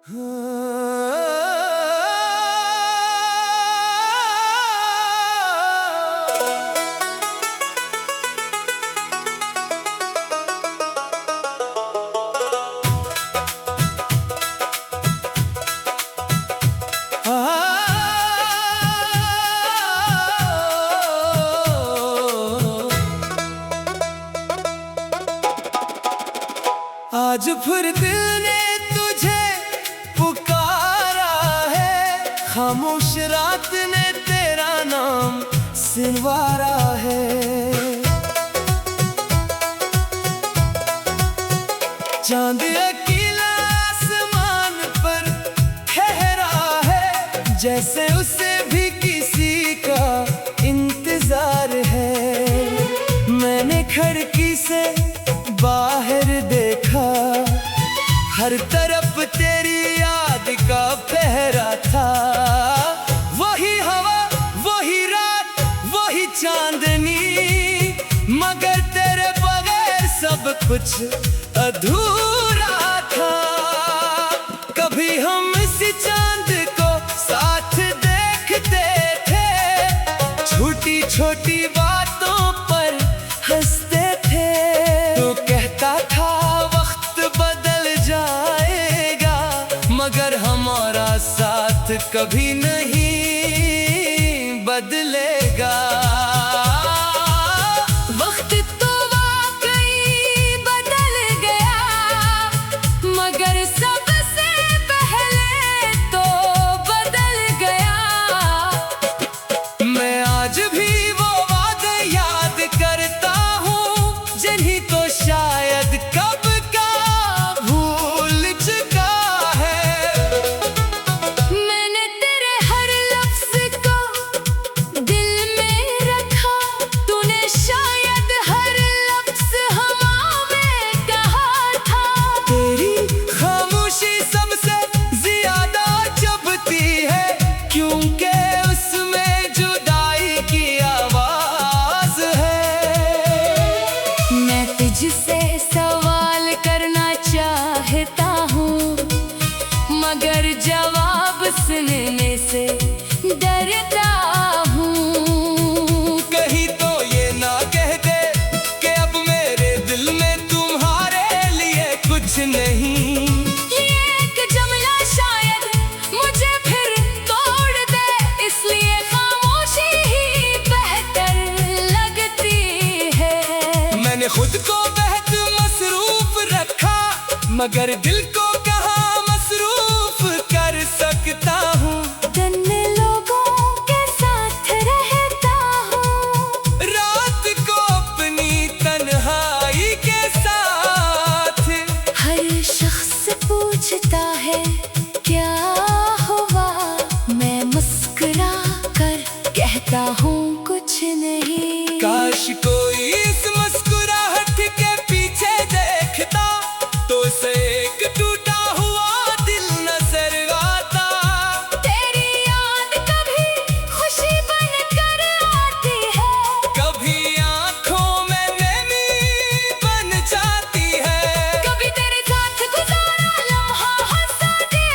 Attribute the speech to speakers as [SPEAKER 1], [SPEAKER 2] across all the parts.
[SPEAKER 1] आज फिर दिल ने तुझे पुकारा है, खामोश रात ने तेरा नाम सिलवारा है। चांद अकेला आसमान पर ठहरा है, जैसे उसे भी किसी का इंतजार है। मैंने खिड़की से बाहर देखा, हर तरफ तेरी याद का पहरा था। वही हवा, वही रात, वही चांदनी, मगर तेरे बगैर सब कुछ अधूरा था। कभी हम इसी चांद को साथ देखते थे, छोटी छोटी बातों पर हंसते थे। तो कहता था वक्त बदल जाएगा, मगर हमारा साथ कभी नहीं बदलेगा।
[SPEAKER 2] वक्त तो वाकई बदल गया, मगर सबसे पहले तो बदल गया।
[SPEAKER 1] मैं आज भी वो वादे याद करता हूँ, जिन्हीं तो शायद कब का भूल चुका है।
[SPEAKER 2] मैंने तेरे हर लफ्ज को दिल में रखा, तूने शायद हर लफ्ज हवा में कहा था।
[SPEAKER 1] तेरी खामोशी सबसे ज्यादा चुभती है, क्योंकि उसमें जुदाई की आवाज है।
[SPEAKER 2] मैं तुझसे सवाल करना चाहता हूँ, मगर जवाब सुनने से डरता हूँ।
[SPEAKER 1] कहीं तो ये ना कह दे कि अब मेरे दिल में तुम्हारे लिए कुछ नहीं।
[SPEAKER 2] ये एक जुमला शायद मुझे फिर तोड़ दे, इसलिए खामोशी ही बेहतर लगती है।
[SPEAKER 1] मैंने खुद को बेहद मसरूफ रखा, मगर दिल को कहाँ मसरूफ कर सकता हूँ।
[SPEAKER 2] तन्ने लोगों के साथ रहता हूँ,
[SPEAKER 1] रात को अपनी तन्हाई के साथ।
[SPEAKER 2] हर शख्स पूछता है क्या हुआ, मैं मुस्कुरा कर कहता हूँ कुछ नहीं।
[SPEAKER 1] काश कोई इस मुस्कुराहट के पीछे देखता, तो उसे एक टूटा हुआ दिल नजर आता।
[SPEAKER 2] तेरी याद कभी खुशी बन कर आती है,
[SPEAKER 1] कभी आँखों में नमी बन जाती है।
[SPEAKER 2] कभी तेरे साथ गुजारा लम्हा हंसा दे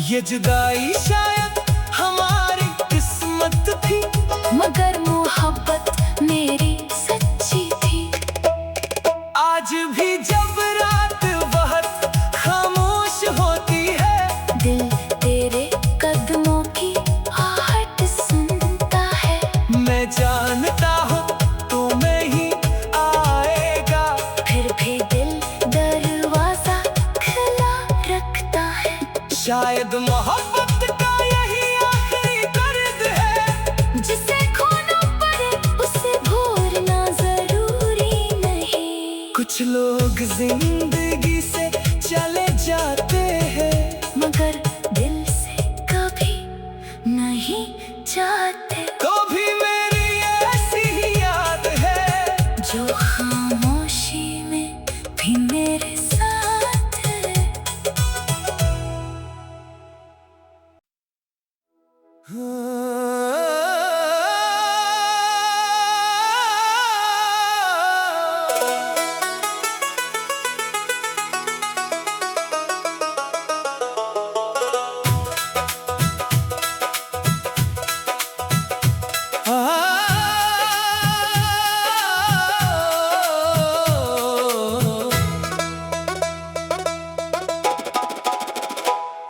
[SPEAKER 1] ये जुदाई शायद हमारी किस्मत थी,
[SPEAKER 2] मगर मोहब्बत मेरी सच्ची थी।
[SPEAKER 1] आज भी जब रात बहुत खामोश होती है,
[SPEAKER 2] दिल तेरे कदमों की आहट सुनता है।
[SPEAKER 1] मैं जानता हूँ तू में ही आएगा,
[SPEAKER 2] फिर भी दिल दरवाजा खुला रखता है।
[SPEAKER 1] शायद मोहब्बत का यही आखिरी दर्द है,
[SPEAKER 2] जिसे खोना पड़े उसे भूलना जरूरी नहीं।
[SPEAKER 1] कुछ लोग जिंदगी से चले जाते हैं,
[SPEAKER 2] मगर दिल से कभी नहीं जाते।
[SPEAKER 1] तो भी मेरी ऐसी ही याद है,
[SPEAKER 2] जो खामोशी में भी मेरे साथ है।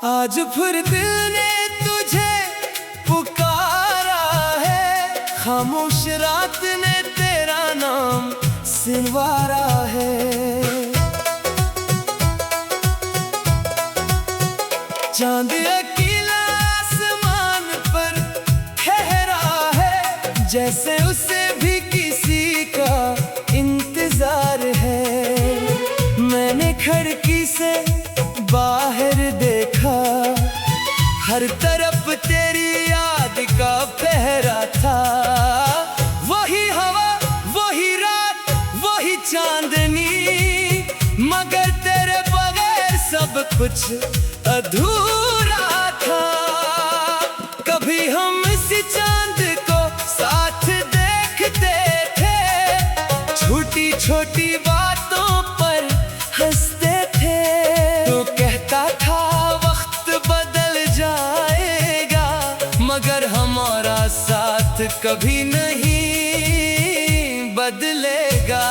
[SPEAKER 1] आज फिर दिल ने तुझे पुकारा है, खामोश रात ने तेरा नाम सिलवारा है। चांद अकेला आसमान पर ठहरा है, जैसे उसे भी किसी का इंतजार है। मैंने खिड़की से बाहर देखा, हर तरफ तेरी याद का पहरा था। वही हवा, वही रात, वही चांदनी, मगर तेरे बगैर सब कुछ अधूरा था। कभी हम इसी चांद को साथ देखते थे, छोटी छोटी बातों पर हंसते थे। तो कहता था वक्त बदल जाएगा, मगर हमारा साथ कभी नहीं बदलेगा।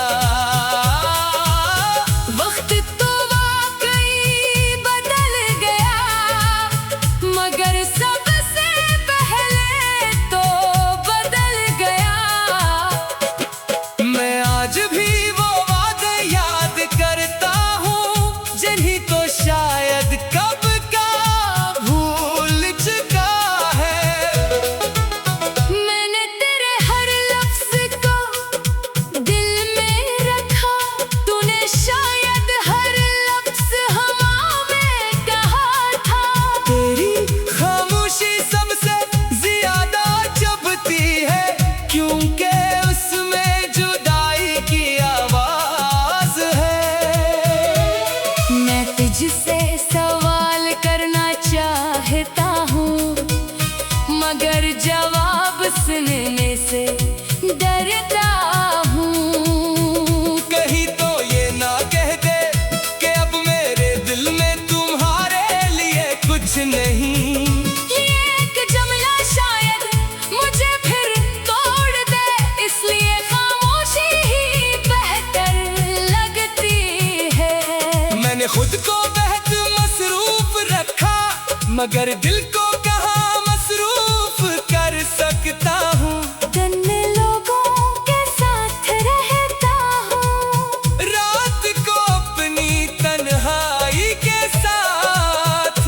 [SPEAKER 2] वक्त तो वाकई बदल गया, मगर सबसे पहले तो बदल गया।
[SPEAKER 1] मैं आज भी वो वादे याद करता हूँ, जिन्हीं को शायद कब का भूल चुका है।
[SPEAKER 2] मैंने तेरे हर लफ्ज को दिल में रखा, तूने शायद हर लफ्ज हवा में कहा था।
[SPEAKER 1] तेरी खामोशी सबसे ज्यादा चुभती है, क्योंकि उसमें जुदाई की आवाज है।
[SPEAKER 2] मैं तुझसे सवाल करना चाहता हूँ, मगर जवाब सुनने से डरता हूँ।
[SPEAKER 1] कहीं तो ये ना कह दे कि अब मेरे दिल में तुम्हारे लिए कुछ नहीं।
[SPEAKER 2] ये एक जुमला शायद मुझे फिर तोड़ दे, इसलिए खामोशी ही बेहतर लगती है।
[SPEAKER 1] मैंने खुद को बेहद मसरूफ रखा, मगर दिल को कहाँ मसरूफ कर सकता हूँ।
[SPEAKER 2] दिन लोगों के साथ रहता हूँ,
[SPEAKER 1] रात को अपनी तन्हाई के साथ।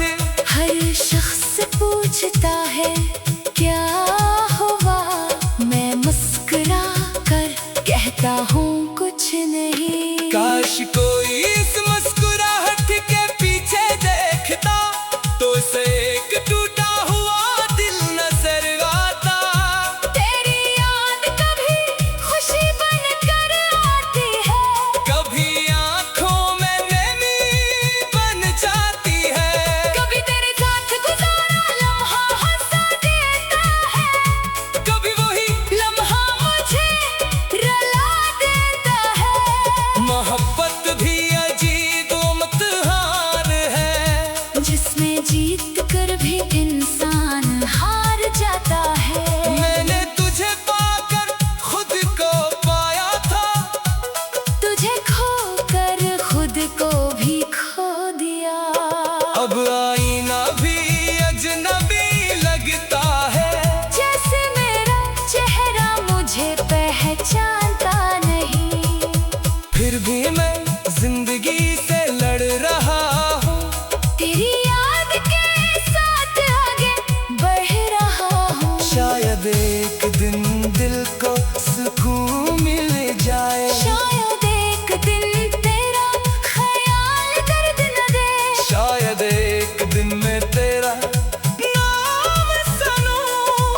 [SPEAKER 2] हर शख्स पूछता है क्या हुआ, मैं मुस्कुरा कर कहता हूँ कुछ नहीं।
[SPEAKER 1] काश कोई इस मुस्कुराहट के पीछे देखता, तो उसे एक टूटा
[SPEAKER 2] जिसमें जीत कर भी इंसान हार जाता है।
[SPEAKER 1] मैंने तुझे पाकर खुद को पाया था,
[SPEAKER 2] तुझे खोकर खुद को भी खो दिया।
[SPEAKER 1] अब आईना भी अजनबी लगता है,
[SPEAKER 2] जैसे मेरा चेहरा मुझे पहचानता नहीं।
[SPEAKER 1] फिर भी मैं जिंदगी से लड़ रहा हूँ,
[SPEAKER 2] तेरी याद के साथ आगे बढ़ रहा हूँ।
[SPEAKER 1] शायद एक दिन दिल को सुकून मिल जाए,
[SPEAKER 2] शायद एक दिन तेरा ख्याल दर्द न दे।
[SPEAKER 1] शायद एक दिन में तेरा नाम सुनूं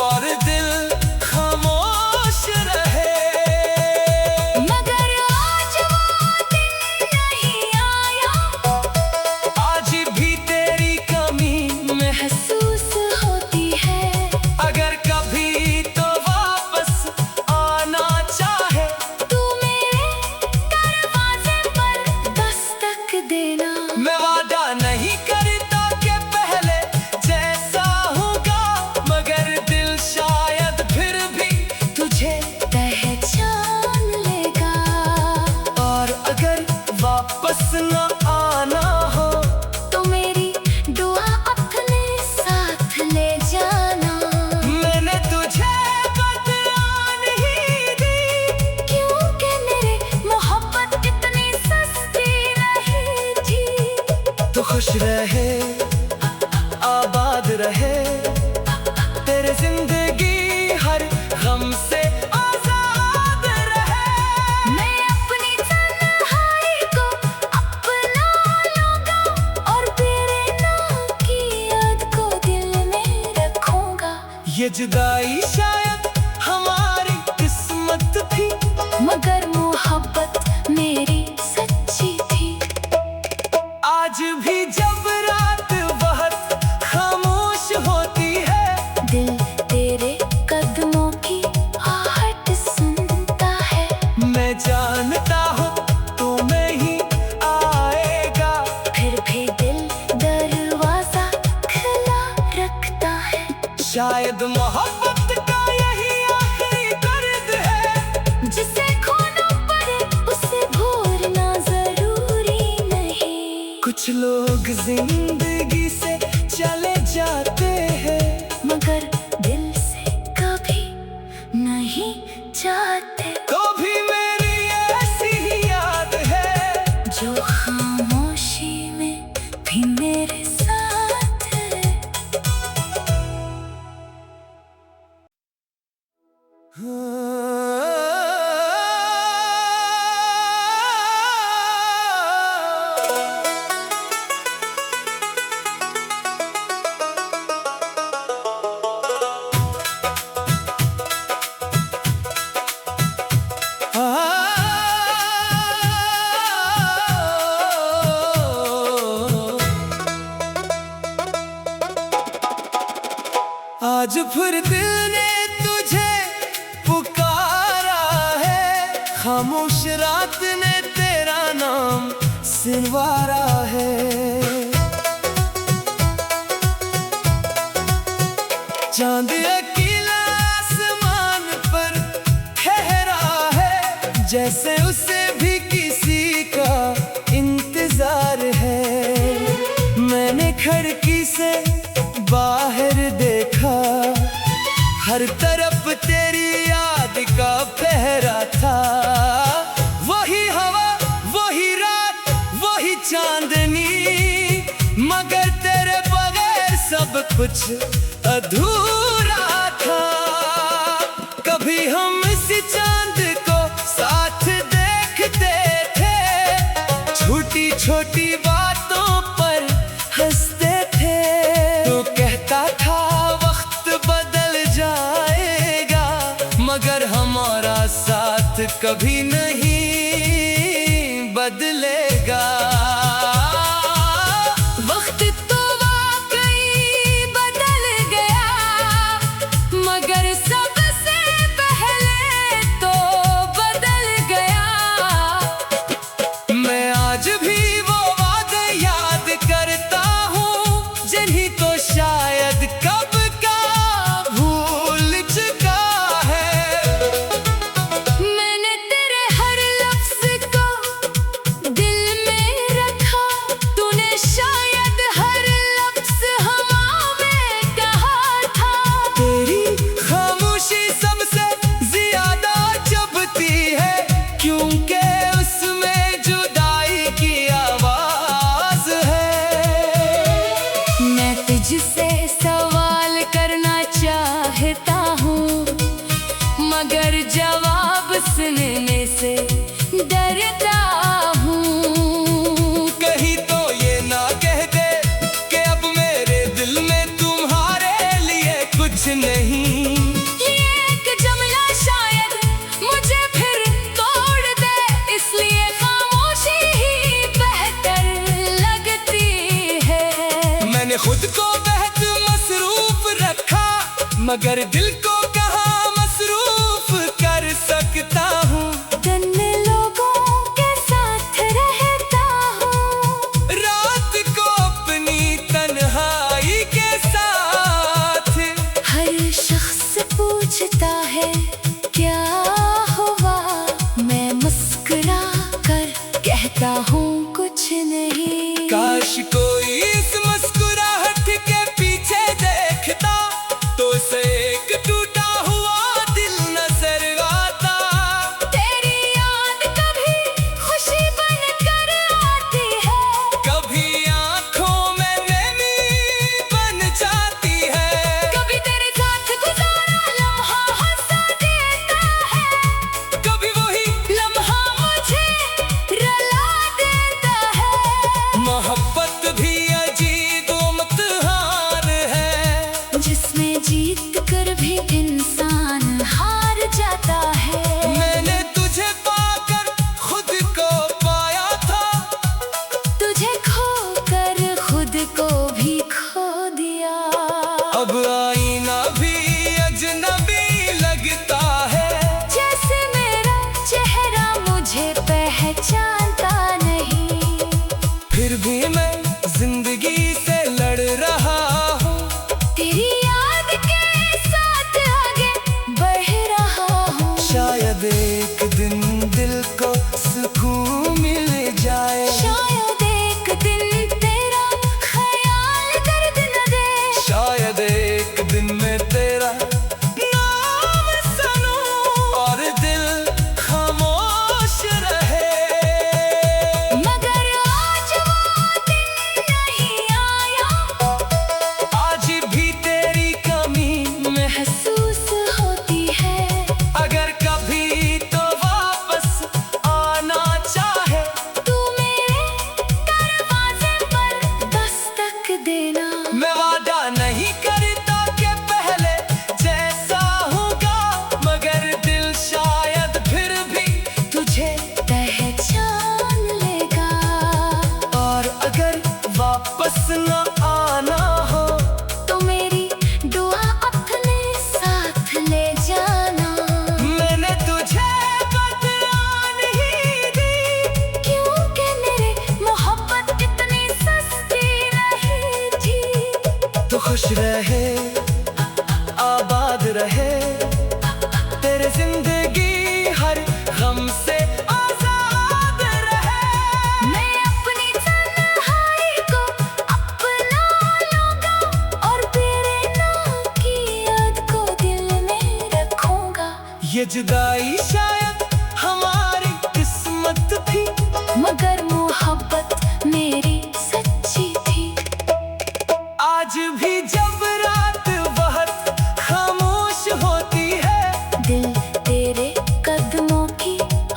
[SPEAKER 1] और दिल खामोश रहे।
[SPEAKER 2] मगर आज वो दिन नहीं आया,
[SPEAKER 1] आज भी तेरी कमी
[SPEAKER 2] महसूस होती है।
[SPEAKER 1] अगर कभी तो वापस आना चाहे,
[SPEAKER 2] तू मेरे दरवाजे पर दस्तक देना।
[SPEAKER 1] मैं वादा नहीं करता कि पहले जैसा होगा, मगर दिल शायद फिर भी तुझे।
[SPEAKER 2] पहचान लेगा।
[SPEAKER 1] और अगर वापस न आना हो,
[SPEAKER 2] तो मेरी दुआ अपने साथ ले जाना।
[SPEAKER 1] मैंने तुझे बदला नहीं दी,
[SPEAKER 2] क्योंकि मेरी मोहब्बत इतनी सस्ती नहीं थी।
[SPEAKER 1] तो खुश रहे, आबाद रहे, तेरे जिंदगी हर गम से आजाद रहे।
[SPEAKER 2] मैं अपनी तन्हाई को अपना लूंगा और तेरे नाम की याद को दिल में रखूंगा।
[SPEAKER 1] ये जुदाई शायद हमारी किस्मत थी,
[SPEAKER 2] मगर मोहब्बत मेरी सच्ची थी।
[SPEAKER 1] आज भी जब रात बहुत खामोश होती है,
[SPEAKER 2] दिल तेरे कदमों की आहट सुनता है।
[SPEAKER 1] मैं जानता हूँ तू में ही आएगा,
[SPEAKER 2] फिर भी दिल दरवाजा खुला रखता है।
[SPEAKER 1] शायद मोहब्बत का यही आखिरी दर्द है,
[SPEAKER 2] जिसे खोना पड़े उसे भूलना जरूरी नहीं।
[SPEAKER 1] कुछ लोग जिंदगी से चले जाते हैं,
[SPEAKER 2] मगर दिल से कभी नहीं जाते।
[SPEAKER 1] तो भी मेरी ऐसी ही याद है,
[SPEAKER 2] जो खामोशी में भी मेरे साथ है।
[SPEAKER 1] आज फिर दिल ने तुझे पुकारा है, खामोश रात ने तेरा नाम सिलवारा है। चांद अकेला आसमान पर ठहरा है, जैसे उसे भी किसी का इंतजार है। मैंने खिड़की से बाहर देखा, हर तरफ तेरी याद का पहरा था। वही हवा, वही रात, वही चांदनी, मगर तेरे बगैर सब कुछ अधूरा था। कभी हम इसी चांद को साथ देखते थे, छोटी छोटी बातों पर हंसते थे। तो कहता था वक्त बदल जाएगा, मगर हमारा साथ कभी नहीं बदलेगा।
[SPEAKER 2] वक्त तो वाकई बदल गया,
[SPEAKER 1] खुद को बेहद मसरूफ रखा, मगर दिल को कहाँ मसरूफ कर सकता हूँ।
[SPEAKER 2] दिन लोगों के साथ रहता हूँ,
[SPEAKER 1] रात को अपनी तन्हाई के साथ।
[SPEAKER 2] हर शख्स पूछता है क्या हुआ, मैं मुस्कुरा कर कहता हूँ कुछ नहीं।
[SPEAKER 1] काश कोई इस मुस्कुराहट के पीछे देखता, तो उसे एक टूटा हुआ दिल नजर आता।
[SPEAKER 2] तेरी याद कभी खुशी बनकर आती है,
[SPEAKER 1] कभी आंखों में नमी बन जाती है।
[SPEAKER 2] कभी तेरे साथ गुजारा लम्हा हंसा देता है,
[SPEAKER 1] कभी वही
[SPEAKER 2] लम्हा मुझे रुला देता है।
[SPEAKER 1] मोहब्बत भी अजीब इम्तिहान है,
[SPEAKER 2] जिसमें जीत कर भी इंसान हार जाता है।
[SPEAKER 1] मैंने तुझे पाकर खुद को पाया था,
[SPEAKER 2] तुझे खोकर खुद को भी खो दिया।
[SPEAKER 1] अब आईना भी अजनबी लगता है।
[SPEAKER 2] जैसे मेरा चेहरा मुझे पहचानता नहीं,
[SPEAKER 1] फिर भी मैं जिंदगी से लड़ रहा हूँ।
[SPEAKER 2] तेरी याद के साथ आगे बढ़ रहा हूँ।
[SPEAKER 1] शायद एक दिन दिल को सुकून मिल जाए,
[SPEAKER 2] शायद एक दिन तेरा ख्याल दर्द न दे,
[SPEAKER 1] शायद एक दिन मैं तेरा नाम सुनूं और दिल खामोश रहे।
[SPEAKER 2] मगर आज वो दिन नहीं आया,
[SPEAKER 1] आज भी तेरी कमी
[SPEAKER 2] महसूस होती है।
[SPEAKER 1] अगर कभी तो वापस आना चाहे,
[SPEAKER 2] तू मेरे दरवाजे पर दस्तक देना।
[SPEAKER 1] मैं वादा नहीं करता कि पहले जैसा होगा, मगर दिल शायद फिर भी
[SPEAKER 2] तुझे पहचान लेगा।
[SPEAKER 1] और अगर वापस न आना हो,
[SPEAKER 2] तो मेरी दुआ अपने साथ ले जाना।
[SPEAKER 1] मैंने तुझे बदला नहीं दी,
[SPEAKER 2] क्योंकि मेरी मोहब्बत इतनी सस्ती नहीं थी।
[SPEAKER 1] तो खुश रहे, आबाद रहे, तेरे जिंदगी हर गम से आजाद रहे।
[SPEAKER 2] मैं अपनी तन्हाई को अपना लूंगा, और तेरे नाम की याद को दिल में रखूंगा।
[SPEAKER 1] ये जुदाई शायद हमारी किस्मत थी,
[SPEAKER 2] मगर मोहब्बत मेरी सच्ची थी।
[SPEAKER 1] आज भी जब रात बहुत खामोश होती है,
[SPEAKER 2] दिल तेरे कदमों की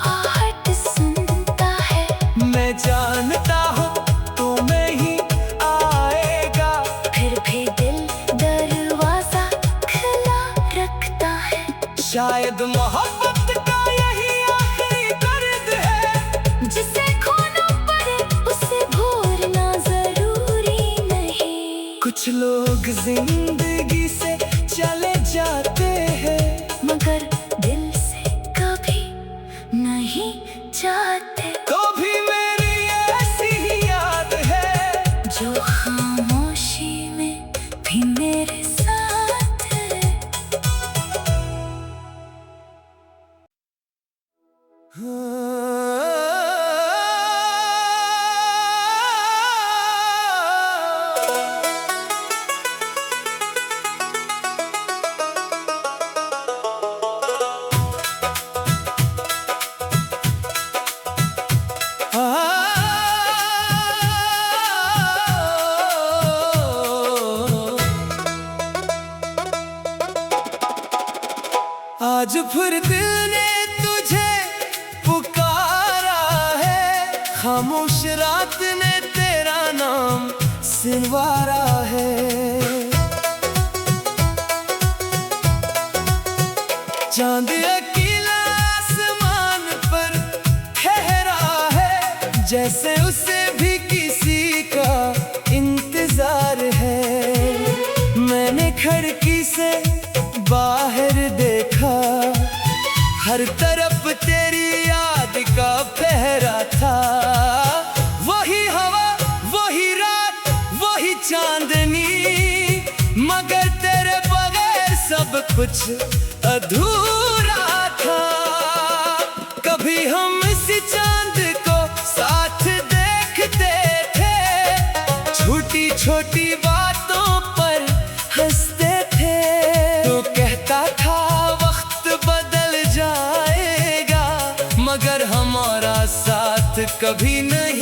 [SPEAKER 2] आहट सुनता है।
[SPEAKER 1] मैं जानता हूँ तू में ही आएगा।
[SPEAKER 2] फिर भी दिल दरवाजा खुला रखता है।
[SPEAKER 1] शायद मोहब्बत का यही आखिरी दर्द है,
[SPEAKER 2] जिसे खोना पड़े उसे भूलना जरूरी नहीं।
[SPEAKER 1] कुछ लोग जिंदगी से चले जाते हैं,
[SPEAKER 2] मगर दिल से कभी नहीं जाते।
[SPEAKER 1] तो भी मेरी ऐसी ही याद है,
[SPEAKER 2] जो खामोशी में भी मेरे साथ है।
[SPEAKER 1] आज फिर दिल ने तुझे पुकारा है, खामोश रात ने तेरा नाम सिलवारा है। चांद अकेला आसमान पर ठहरा है, जैसे उसे भी किसी का इंतजार है। खिड़की से बाहर देखा, हर तरफ तेरी याद का पहरा था। वही हवा, वही रात, वही चांदनी, मगर तेरे बगैर सब कुछ अधूरा था। कभी हम इसी चांद को साथ देखते थे, छोटी छोटी बातों पर हंसते थे। तो कहता था वक्त बदल जाएगा, मगर हमारा साथ कभी नहीं